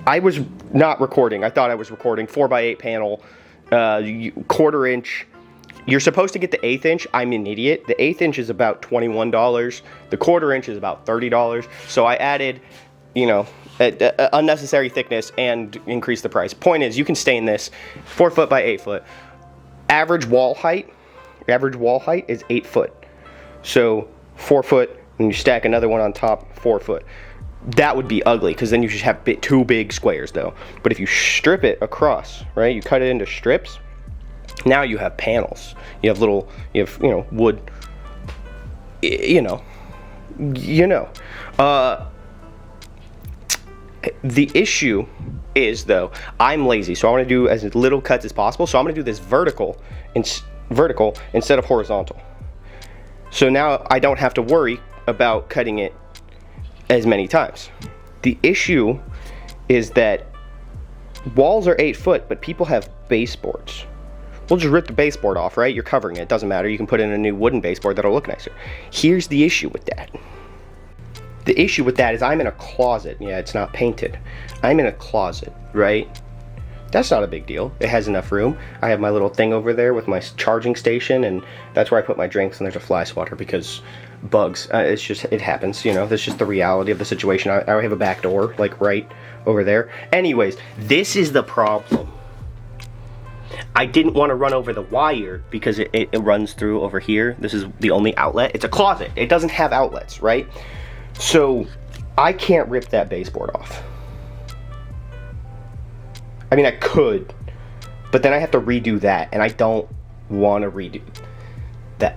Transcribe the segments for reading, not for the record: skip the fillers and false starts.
I was not recording. I thought I was recording. 4x8 panel, 1/4 inch. You're supposed to get the 1/8 inch. I'm an idiot. The 1/8 inch is about $21. The 1/4 inch is about $30. So I added, you know, unnecessary thickness and increased the price. Point is, you can stain this 4 foot by 8 foot. Average wall height is 8 foot. So 4 foot, and you stack another one on top, 4 foot. That would be ugly, because then you should have 2 big squares though. But if you strip it across, right, you cut it into strips, now you have panels. You have little, you know, wood, the issue is, though, I'm lazy, so I want to do as little cuts as possible. So I'm going to do this vertical instead of horizontal. So now I don't have to worry about cutting it as many times. The issue is that walls are 8 foot, but people have baseboards. We'll just rip the baseboard off, right? You're covering it, doesn't matter. You can put in a new wooden baseboard that'll look nicer. Here's the issue with that. The issue with that is I'm in a closet. Yeah, it's not painted. I'm in a closet, right? That's not a big deal. It has enough room. I have my little thing over there with my charging station, and that's where I put my drinks, and there's a fly swatter because bugs. It's just, it happens, you know. That's just the reality of the situation. I have a back door, like right over there. Anyways, this is the problem. I didn't want to run over the wire because it runs through over here. This is the only outlet. It's a closet. It doesn't have outlets, right? So I can't rip that baseboard off. I mean, I could, but then I have to redo that, and I don't want to redo that.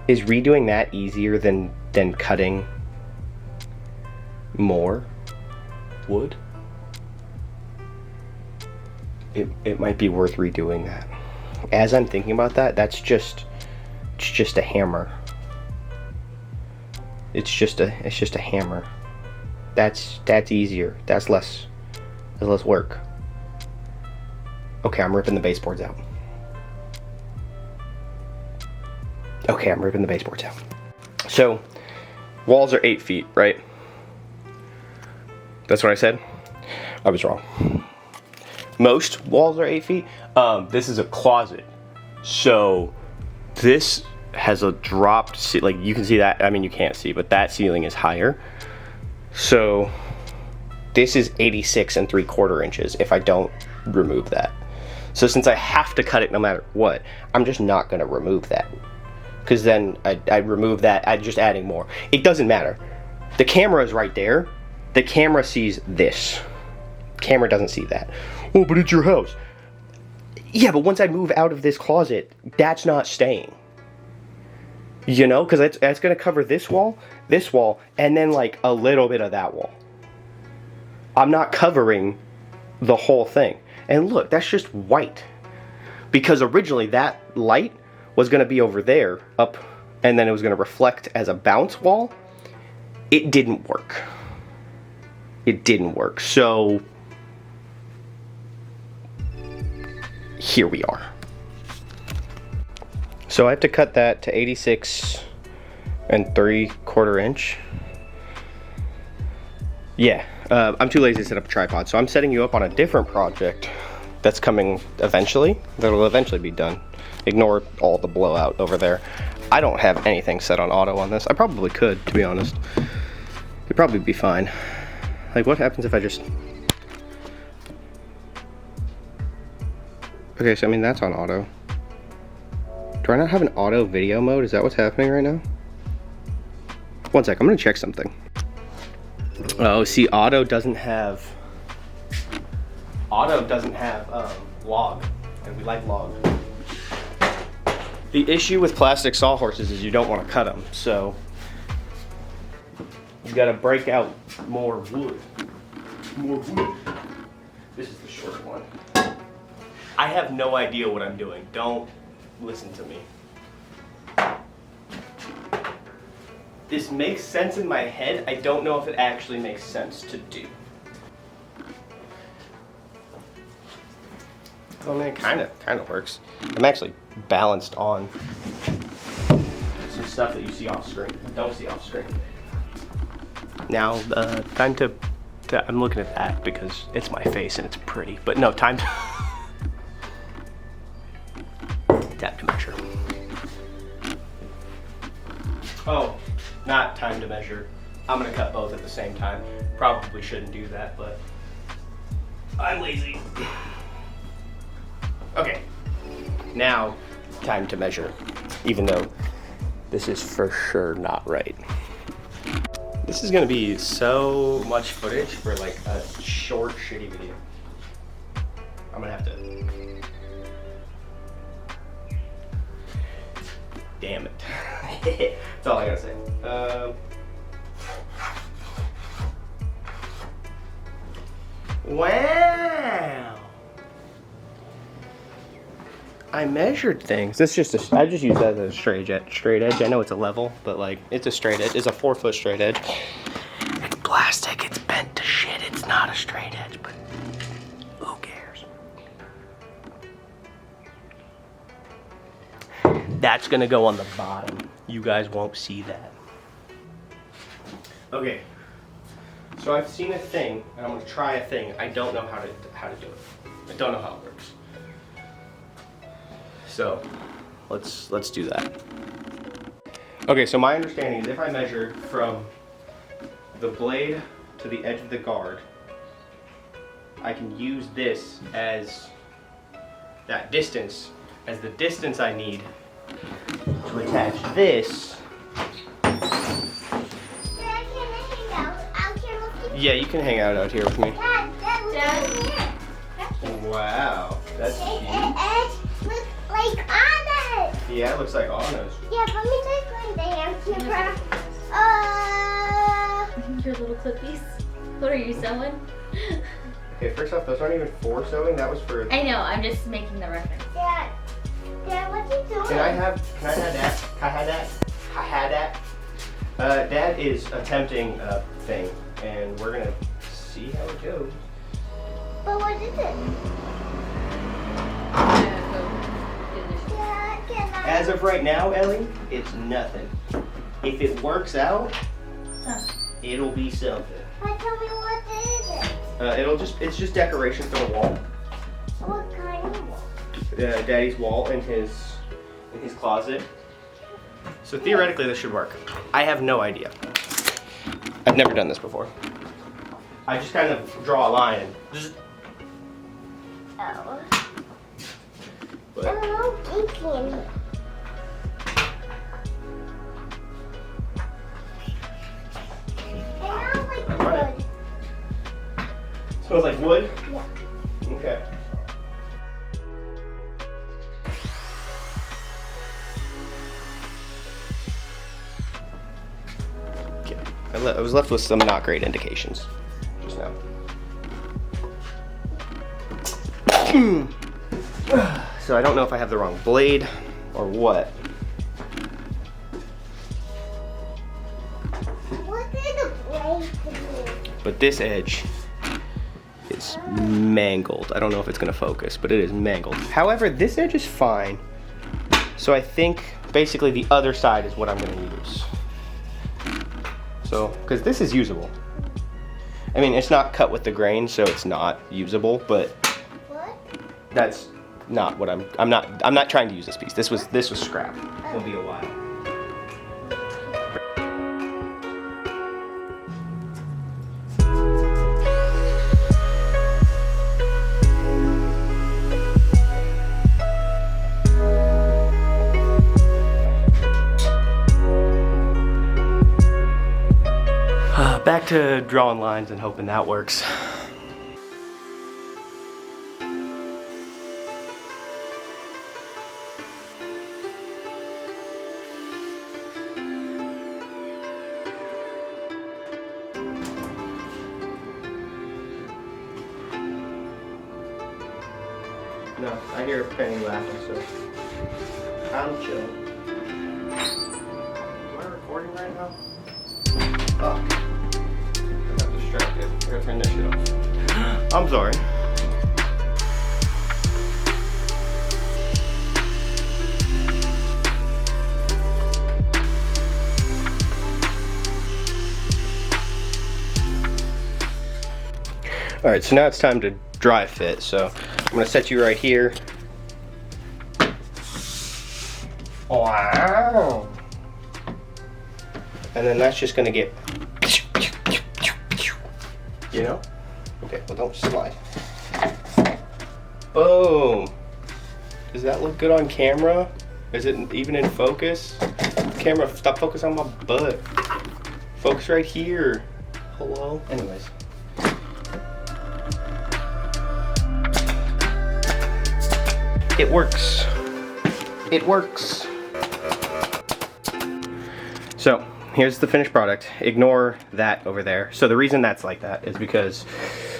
Is redoing that easier than cutting more wood? It might be worth redoing that. As I'm thinking about that, it's just a hammer. It's just a hammer. That's easier. That's less work. Okay, I'm ripping the baseboards out. So, walls are 8 feet, right? That's what I said? I was wrong. Most walls are 8 feet. This is a closet. So, this has a dropped, like you can see that, I mean you can't see, but that ceiling is higher. So, this is 86 3/4 inches if I don't remove that. So since I have to cut it no matter what, I'm just not gonna remove that. Because then I'd remove that, I'd just adding more. It doesn't matter. The camera is right there. The camera sees this. Camera doesn't see that. Oh, but it's your house. Yeah, but once I move out of this closet, that's not staying. You know, because that's gonna cover this wall, and then like a little bit of that wall. I'm not covering the whole thing. And look, that's just white. Because originally that light was gonna be over there, up, and then it was gonna reflect as a bounce wall. It didn't work. So here we are. So I have to cut that to 86 3/4 inch. Yeah, I'm too lazy to set up a tripod, so I'm setting you up on a different project that's coming eventually. That'll eventually be done. Ignore all the blowout over there. I don't have anything set on auto on this. I probably could, to be honest. It'd probably be fine. Like, what happens if I just... Okay, so I mean, that's on auto. Do I not have an auto video mode? Is that what's happening right now? One sec, I'm gonna check something. Oh, see, auto doesn't have log, and we like log. The issue with plastic sawhorses is you don't want to cut them, so you gotta break out more wood. This is the short one. I have no idea what I'm doing. Don't listen to me. This makes sense in my head. I don't know if it actually makes sense to do. I mean, it kind of works. I'm actually balanced on some stuff that you see off screen, don't see off screen. Now, time to, I'm looking at that because it's my face and it's pretty. But no, time to, time to measure. Oh, not time to measure. I'm gonna cut both at the same time. Probably shouldn't do that, but I'm lazy. Okay, now time to measure, even though this is for sure not right. This is gonna be so much footage for like a short, shitty video. I'm gonna have to. Damn it. That's all I gotta say. Wow. I measured things. This is just I just use that as a straight edge. I know it's a level, but like it's a straight edge. It's a 4-foot straight edge. It's plastic. It's bent to shit. It's not a straight edge, but who cares? That's gonna go on the bottom. You guys won't see that. Okay. So I've seen a thing, and I'm gonna try a thing. I don't know how to do it. I don't know how it works. So let's do that. Okay, so my understanding is if I measure from the blade to the edge of the guard, I can use this as that distance as the distance I need to attach this. Yeah, you can hang out here with me. Dad. Wow, that's cute. Looks like Anna's. Yeah, it looks like Anna's. Yeah, let me take one damn camera. Your little clippies. What are you sewing? Okay, first off, those aren't even for sewing. That was for. I know. I'm just making the reference. Dad, what you doing? Can I have that? I had that. Dad is attempting a thing, and we're gonna see how it goes. But what is it? Dad, can I? As of right now, Ellie, it's nothing. If it works out, it'll be something. But tell me what is it? It's just decoration for the wall. What kind of wall? Daddy's wall in his closet. So theoretically, this should work. I have no idea. I've never done this before. I just kind of draw a line and just. Oh. But, Oh, geek in here. I like Alright. wood. Smells like wood? Yeah. Okay. Okay. I was left with some not great indications just now. So I don't know if I have the wrong blade or what. What is the blade to do? But this edge is mangled. I don't know if it's gonna focus, but it is mangled. However, this edge is fine. So I think basically the other side is what I'm gonna use. So, because this is usable. I mean, it's not cut with the grain, so it's not usable, but What? that's not what I'm not trying to use this piece. This was scrap. It'll be a while. Back to drawing lines and hoping that works. No, I hear Penny laughing, so I'm chill. Am I recording right now? Fuck. I'm distracted. I gotta turn this shit off. I'm sorry. All right, so now it's time to dry fit. So I'm gonna set you right here. Wow. And then that's just gonna get, you know? Okay, well don't slide. Boom. Does that look good on camera? Is it even in focus? Camera, stop focusing on my butt. Focus right here. Hello? Anyways. It works. It works. So, here's the finished product. Ignore that over there. So the reason that's like that is because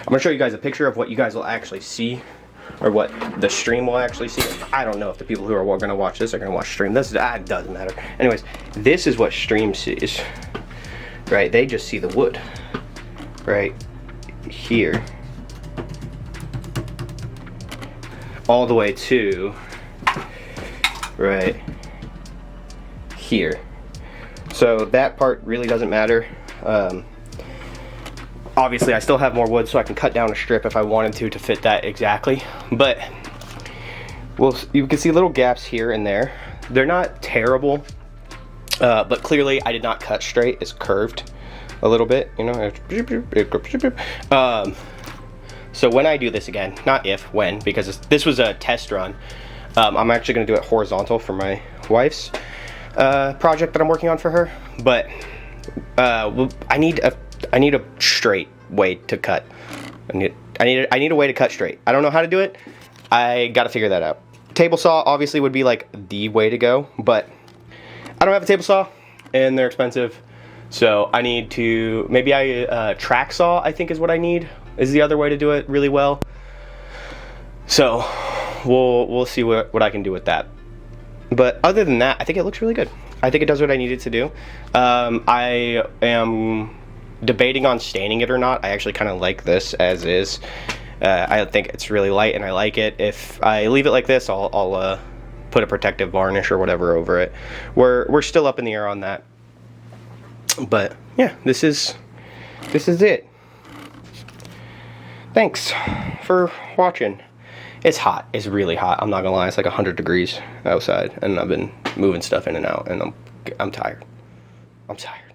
I'm gonna show you guys a picture of what you guys will actually see, or what the stream will actually see. I don't know if the people who are gonna watch this are gonna watch stream. This doesn't matter. Anyways, this is what stream sees, right? They just see the wood, right here, all the way to right here. So that part really doesn't matter. Obviously I still have more wood, so I can cut down a strip if I wanted to fit that exactly. But you can see little gaps here and there. They're not terrible, but clearly I did not cut straight. It's curved a little bit, you know. So when I do this again, not if, when, because this was a test run. I'm actually gonna do it horizontal for my wife's project that I'm working on for her. But I need a straight way to cut. I need a way to cut straight. I don't know how to do it. I gotta figure that out. Table saw obviously would be like the way to go, but I don't have a table saw and they're expensive. So I need to, maybe track saw I think is what I need, is the other way to do it really well. So we'll see what I can do with that. But other than that, I think it looks really good. I think it does what I need it to do. I am debating on staining it or not. I actually kind of like this as is. I think it's really light and I like it. If I leave it like this, I'll put a protective varnish or whatever over it. We're still up in the air on that. But yeah, this is it. Thanks for watching. It's hot. It's really hot. I'm not gonna lie. It's like 100 degrees outside, and I've been moving stuff in and out, and I'm tired. I'm tired.